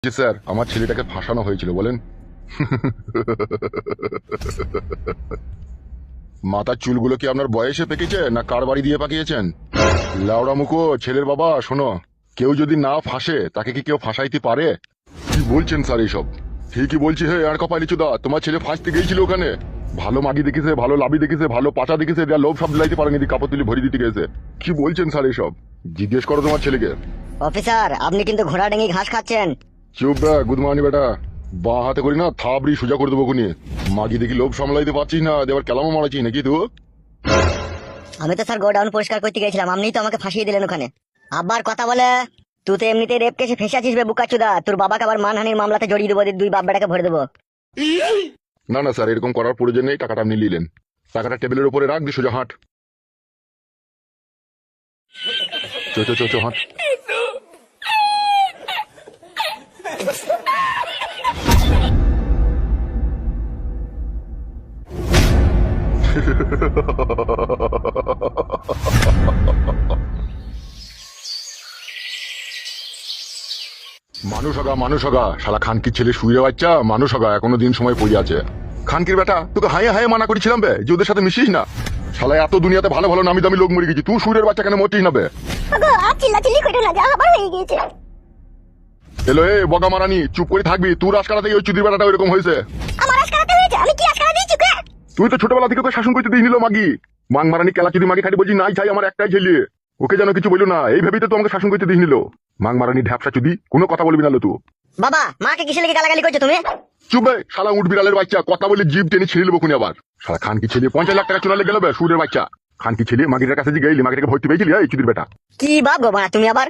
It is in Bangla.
জি স্যার, আমার ছেলেটাকে ফাঁসানো হয়েছিল বলেন। মাথার চুলগুলো কি আপনার বয়সে পেকেছে না কার বাড়ি দিয়ে পাকিয়েছেন? লাউড়া মুখো ছেলের বাবা, শোনো, কেউ যদি না ফাঁসে তাকে কি কেউ ফাঁসাইতে পারে? কি বলছেন স্যার এইসব? ঠিকই বলছি হে আর কপালি চুদা, তোমার ছেলে ফাঁসতে গিয়েছিল ওখানে। ভালো মাগি দেখেছে, ভালো লাভি দেখেছে, ভালো পাচা দেখেছে, দেয়া লোভ সব দিলাইতে পারেনি, কাপড় তুলি ভরি দিতে গেছে। কি বলছেন স্যার এইসব? জিজ্ঞেস করো তোমার ছেলেকে। অফিসার, আপনি কিন্তু ঘোড়া ডেঙ্গি ঘাস খাচ্ছেন। চুপ বে গুদমানি বেটা, বা হাতে করি না থাবড়ি সোজা করে দেবো খুনি। মাগি দেখি লোভ সামলাইতে পারছিস না, দেবার কেলামও মারাচ্ছিস নাকি তুই? আমি তো স্যার গোডাউন পরিষ্কার করতে গেছিলাম, আপনিই তো আমাকে ফাঁসিয়ে দিলেন ওখানে। আবার কথা বলে, তুই তো এমনিতে রেপ কেসে ফেসে আছিস বে বুকাচুদা, তোর বাবাকে আবার মানহানির মামলাতে জড়িয়ে দেবো, দুই বাপ বেটাকে ভরে দেবো। না না স্যার, এরকম করার প্রয়োজন নেই, টাকাটা আপনি নিলেন। টাকাটা টেবিলের উপরে রাখ, দি সোজা হাঁট। চো চো চো চো হাঁট। মানুষ হগা শালা খানকির ছেলে শুয়ে বাচ্চা, মানুষ হগা, এখনো দিন সময় পড়ে আছে। খানকির বেটা, তোকে হাইয়ে হাইয়ে মানা করেছিলাম বে যে ওদের সাথে মিশিস না। শালা এত দুনিয়াতে ভালো ভালো নামি দামি লোক মরে গেছি, তুই সুরের বাচ্চা কেন মরছিস না বে? চিল্লাচিল্লি করে না, যা আবার হয়ে গিয়েছে। এলো এ বগা মারানি, চুপ করে থাকবি। তুই রাজকারা থেকে ওই চুদির বেটাটা এরকম হয়েছে। আমার আজকারাতে হয়েছে, আমি কি আজকারা দিয়েছি কে? তুই তো ছোটবেলা থেকে ওকে শাসন করতে দিয়ে নিল মাগি। মাং মারানি কেলা চুদি মাগি খাটি বলছি নাই চাই আমার একটাই ছেলে, ওকে যেন কিছু বললো না, এই ভেবেই তো তোমাকে শাসন করতে দিয়ে নিল। মাং মারানি ঢ্যাপসা চুদি, কোনো কথা বলবি না লো তুই। বাবা, মাকে কিসে লেগে গালাগালি করছো তুমি? চুপ বে শালা উঠ বিড়ালের বাচ্চা, কথা বলে জিভ টেনে ছিঁড়ে নেবো খুনি আবার। শালা খানকি ছেলে 50 লাখ টাকা চুনালে গেল বে সুরের বাচ্চা। খানকি ছেলে মাগিটার কাছে যে গেলি, মাগিটাকে ভর্তি পেয়েছিলি এই চুদির বেটা। কি বাপ গো মা তুমি আবার?